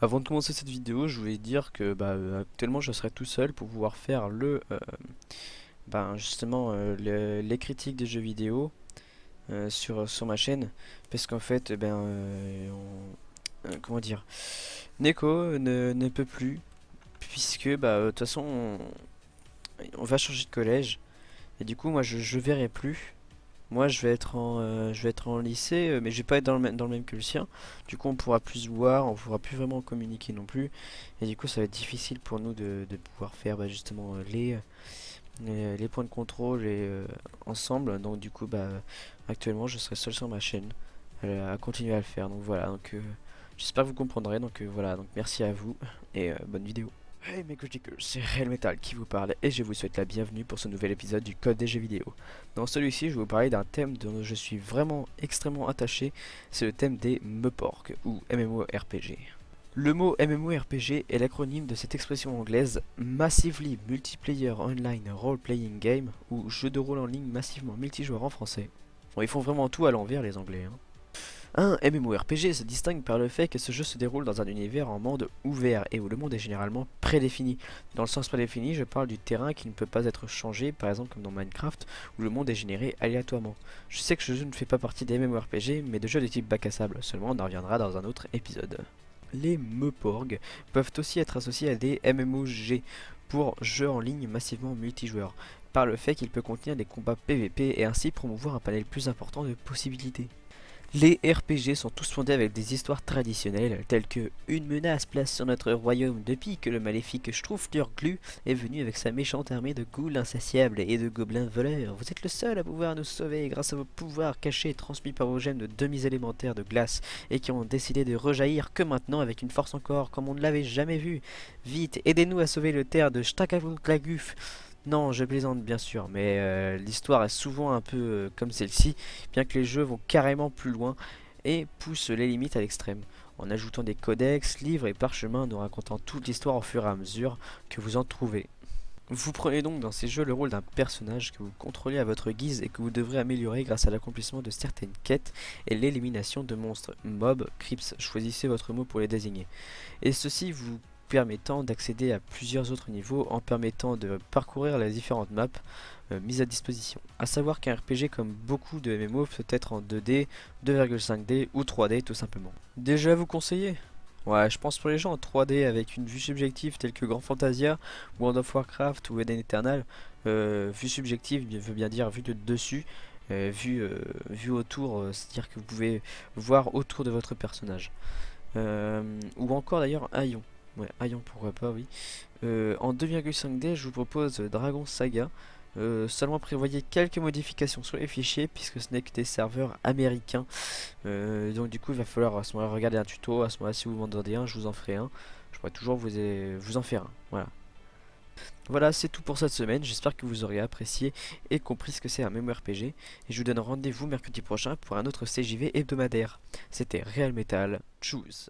Avant de commencer cette vidéo, je voulais dire que actuellement je serai tout seul pour pouvoir faire justement les critiques des jeux vidéo sur ma chaîne, parce qu'en fait comment dire, Neko ne peut plus, puisque de toute façon on va changer de collège et du coup moi je verrai plus. Moi je vais être en lycée, mais je vais pas être dans le même que le sien. Du coup on pourra plus se voir, on pourra plus vraiment communiquer non plus. Et du coup ça va être difficile pour nous de pouvoir faire justement les points de contrôle ensemble. Donc du coup actuellement je serai seul sur ma chaîne à continuer à le faire. Donc voilà, j'espère que vous comprendrez. Voilà, donc merci à vous et bonne vidéo. Hey mes Digger, c'est Real Metal qui vous parle et je vous souhaite la bienvenue pour ce nouvel épisode du Code des jeux vidéo. Dans celui-ci, je vais vous parler d'un thème dont je suis vraiment extrêmement attaché, c'est le thème des MMORPG ou MMORPG. Le mot MMORPG est l'acronyme de cette expression anglaise Massively Multiplayer Online Role Playing Game ou jeu de rôle en ligne massivement multijoueur en français. Bon, ils font vraiment tout à l'envers les anglais, hein. Un MMORPG se distingue par le fait que ce jeu se déroule dans un univers en monde ouvert et où le monde est généralement prédéfini. Dans le sens prédéfini, je parle du terrain qui ne peut pas être changé, par exemple comme dans Minecraft, où le monde est généré aléatoirement. Je sais que ce jeu ne fait pas partie des MMORPG, mais de jeux de type bac à sable, seulement on en reviendra dans un autre épisode. Les MEPORG peuvent aussi être associés à des MMOG, pour jeux en ligne massivement multijoueurs, par le fait qu'il peut contenir des combats PvP et ainsi promouvoir un panel plus important de possibilités. Les RPG sont tous fondés avec des histoires traditionnelles, telles que une menace place sur notre royaume depuis que le maléfique Schtroumpfnurglu est venu avec sa méchante armée de ghouls insatiables et de gobelins voleurs. Vous êtes le seul à pouvoir nous sauver grâce à vos pouvoirs cachés transmis par vos gemmes de demi-élémentaires de glace et qui ont décidé de rejaillir que maintenant avec une force encore comme on ne l'avait jamais vu. Vite, aidez-nous à sauver le terre de Stakavunklaguf. Non, je plaisante bien sûr, mais l'histoire est souvent un peu comme celle-ci, bien que les jeux vont carrément plus loin et poussent les limites à l'extrême, en ajoutant des codex, livres et parchemins nous racontant toute l'histoire au fur et à mesure que vous en trouvez. Vous prenez donc dans ces jeux le rôle d'un personnage que vous contrôlez à votre guise et que vous devrez améliorer grâce à l'accomplissement de certaines quêtes et l'élimination de monstres, mobs, creeps, choisissez votre mot pour les désigner. Et ceci vous permettant d'accéder à plusieurs autres niveaux en permettant de parcourir les différentes maps mises à disposition. A savoir qu'un RPG comme beaucoup de MMO peut être en 2D, 2,5D ou 3D tout simplement. Déjà vous conseiller? Ouais, je pense pour les gens en 3D avec une vue subjective telle que Grand Fantasia, World of Warcraft ou Eden Eternal, vue subjective veut bien dire vue de dessus, vue autour, c'est-à-dire que vous pouvez voir autour de votre personnage. Ou encore d'ailleurs Aion. Ouais, Aion pourquoi pas, oui. En 2,5D, je vous propose Dragon Saga. Seulement prévoyez quelques modifications sur les fichiers puisque ce n'est que des serveurs américains. Donc du coup il va falloir à ce moment-là regarder un tuto. À ce moment-là si vous m'en demandez un, je vous en ferai un. Je pourrais toujours vous en faire un. Voilà. Voilà, c'est tout pour cette semaine. J'espère que vous aurez apprécié et compris ce que c'est un MMORPG. Et je vous donne rendez-vous mercredi prochain pour un autre CJV hebdomadaire. C'était Real Metal. Tchuss.